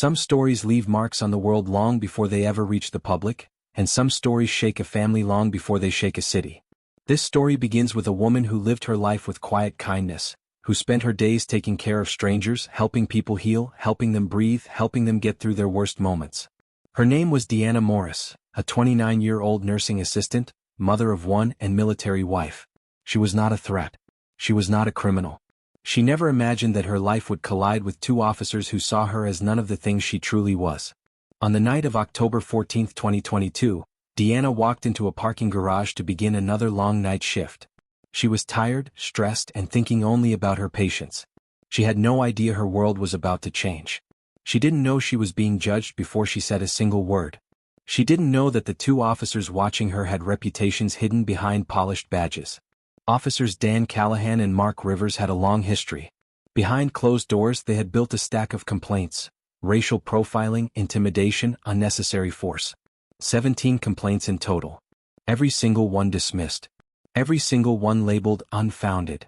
Some stories leave marks on the world long before they ever reach the public, and some stories shake a family long before they shake a city. This story begins with a woman who lived her life with quiet kindness, who spent her days taking care of strangers, helping people heal, helping them breathe, helping them get through their worst moments. Her name was Deanna Morris, a 29-year-old nursing assistant, mother of one and military wife. She was not a threat. She was not a criminal. She never imagined that her life would collide with two officers who saw her as none of the things she truly was. On the night of October 14, 2022, Deanna walked into a parking garage to begin another long night shift. She was tired, stressed, and thinking only about her patients. She had no idea her world was about to change. She didn't know she was being judged before she said a single word. She didn't know that the two officers watching her had reputations hidden behind polished badges. Officers Dan Callahan and Mark Rivers had a long history. Behind closed doors, they had built a stack of complaints: racial profiling, intimidation, unnecessary force. 17 complaints in total. Every single one dismissed. Every single one labeled unfounded.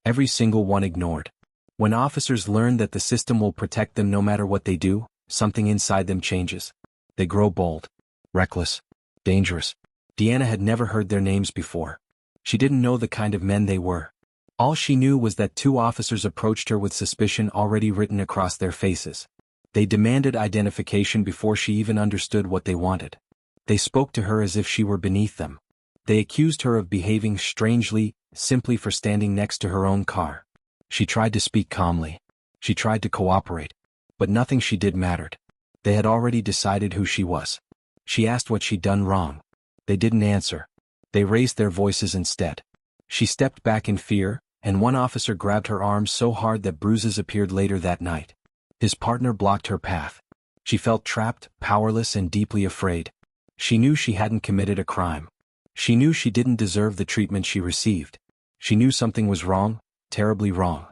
Every single one ignored. When officers learn that the system will protect them no matter what they do, something inside them changes. They grow bold, reckless, dangerous. Deanna had never heard their names before. She didn't know the kind of men they were. All she knew was that two officers approached her with suspicion already written across their faces. They demanded identification before she even understood what they wanted. They spoke to her as if she were beneath them. They accused her of behaving strangely, simply for standing next to her own car. She tried to speak calmly. She tried to cooperate. But nothing she did mattered. They had already decided who she was. She asked what she'd done wrong. They didn't answer. They raised their voices instead. She stepped back in fear, and one officer grabbed her arm so hard that bruises appeared later that night. His partner blocked her path. She felt trapped, powerless, and deeply afraid. She knew she hadn't committed a crime. She knew she didn't deserve the treatment she received. She knew something was wrong, terribly wrong.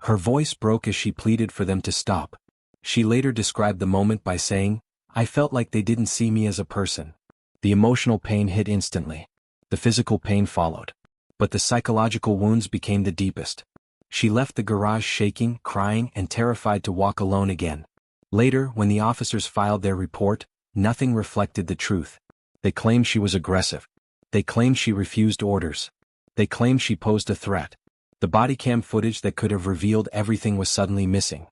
Her voice broke as she pleaded for them to stop. She later described the moment by saying, "I felt like they didn't see me as a person." The emotional pain hit instantly. The physical pain followed. But the psychological wounds became the deepest. She left the garage shaking, crying, and terrified to walk alone again. Later, when the officers filed their report, nothing reflected the truth. They claimed she was aggressive. They claimed she refused orders. They claimed she posed a threat. The body cam footage that could have revealed everything was suddenly missing.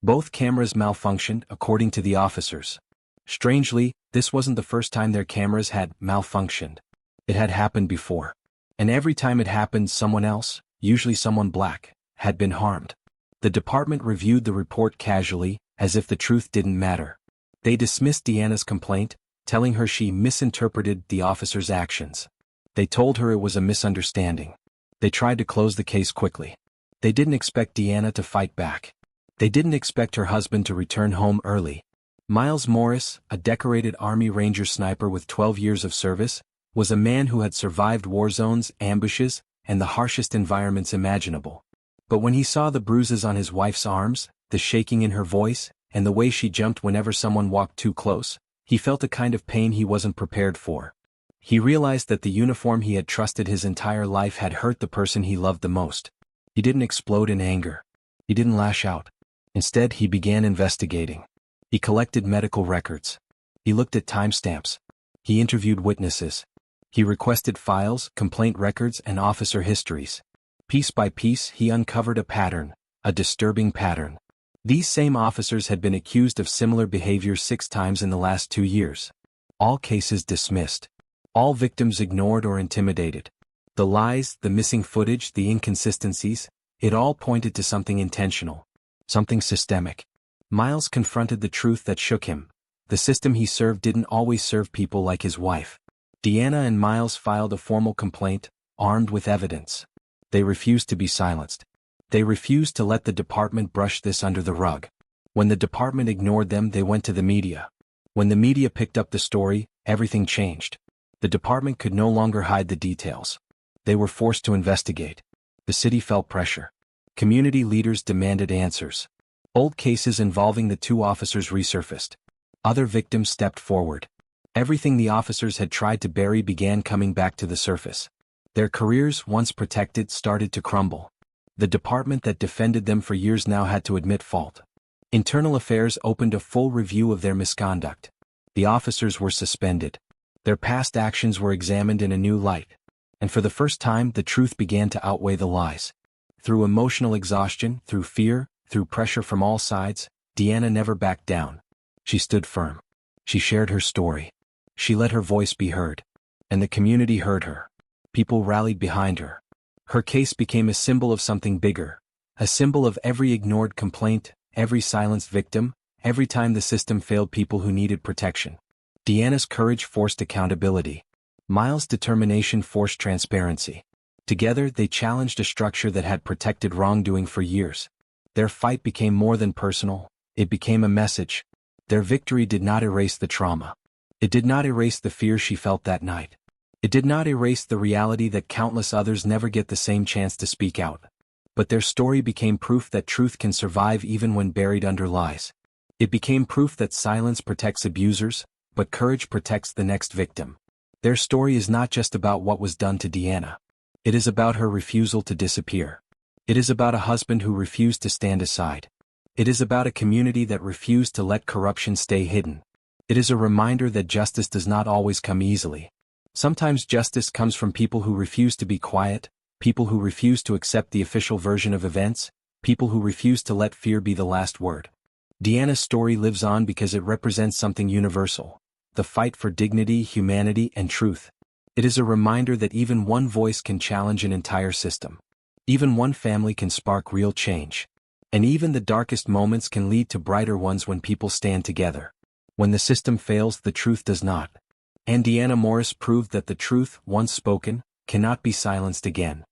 Both cameras malfunctioned, according to the officers. Strangely, this wasn't the first time their cameras had malfunctioned. It had happened before. And every time it happened, someone else, usually someone black, had been harmed. The department reviewed the report casually, as if the truth didn't matter. They dismissed Deanna's complaint, telling her she misinterpreted the officer's actions. They told her it was a misunderstanding. They tried to close the case quickly. They didn't expect Deanna to fight back. They didn't expect her husband to return home early. Miles Morris, a decorated Army Ranger sniper with 12 years of service, was a man who had survived war zones, ambushes, and the harshest environments imaginable. But when he saw the bruises on his wife's arms, the shaking in her voice, and the way she jumped whenever someone walked too close, he felt a kind of pain he wasn't prepared for. He realized that the uniform he had trusted his entire life had hurt the person he loved the most. He didn't explode in anger. He didn't lash out. Instead, he began investigating. He collected medical records. He looked at timestamps. He interviewed witnesses. He requested files, complaint records, and officer histories. Piece by piece, he uncovered a pattern, a disturbing pattern. These same officers had been accused of similar behavior 6 times in the last 2 years. All cases dismissed. All victims ignored or intimidated. The lies, the missing footage, the inconsistencies, it all pointed to something intentional, something systemic. Miles confronted the truth that shook him. The system he served didn't always serve people like his wife. Deanna and Miles filed a formal complaint, armed with evidence. They refused to be silenced. They refused to let the department brush this under the rug. When the department ignored them, they went to the media. When the media picked up the story, everything changed. The department could no longer hide the details. They were forced to investigate. The city felt pressure. Community leaders demanded answers. Old cases involving the 2 officers resurfaced. Other victims stepped forward. Everything the officers had tried to bury began coming back to the surface. Their careers, once protected, started to crumble. The department that defended them for years now had to admit fault. Internal Affairs opened a full review of their misconduct. The officers were suspended. Their past actions were examined in a new light. And for the first time, the truth began to outweigh the lies. Through emotional exhaustion, through fear, through pressure from all sides, Deanna never backed down. She stood firm. She shared her story. She let her voice be heard. And the community heard her. People rallied behind her. Her case became a symbol of something bigger, a symbol of every ignored complaint, every silenced victim, every time the system failed people who needed protection. Deanna's courage forced accountability. Miles' determination forced transparency. Together, they challenged a structure that had protected wrongdoing for years. Their fight became more than personal, it became a message. Their victory did not erase the trauma. It did not erase the fear she felt that night. It did not erase the reality that countless others never get the same chance to speak out. But their story became proof that truth can survive even when buried under lies. It became proof that silence protects abusers, but courage protects the next victim. Their story is not just about what was done to Deanna. It is about her refusal to disappear. It is about a husband who refused to stand aside. It is about a community that refused to let corruption stay hidden. It is a reminder that justice does not always come easily. Sometimes justice comes from people who refuse to be quiet, people who refuse to accept the official version of events, people who refuse to let fear be the last word. Deanna's story lives on because it represents something universal: the fight for dignity, humanity, and truth. It is a reminder that even one voice can challenge an entire system. Even one family can spark real change. And even the darkest moments can lead to brighter ones when people stand together. When the system fails, the truth does not. And Deanna Morris proved that the truth, once spoken, cannot be silenced again.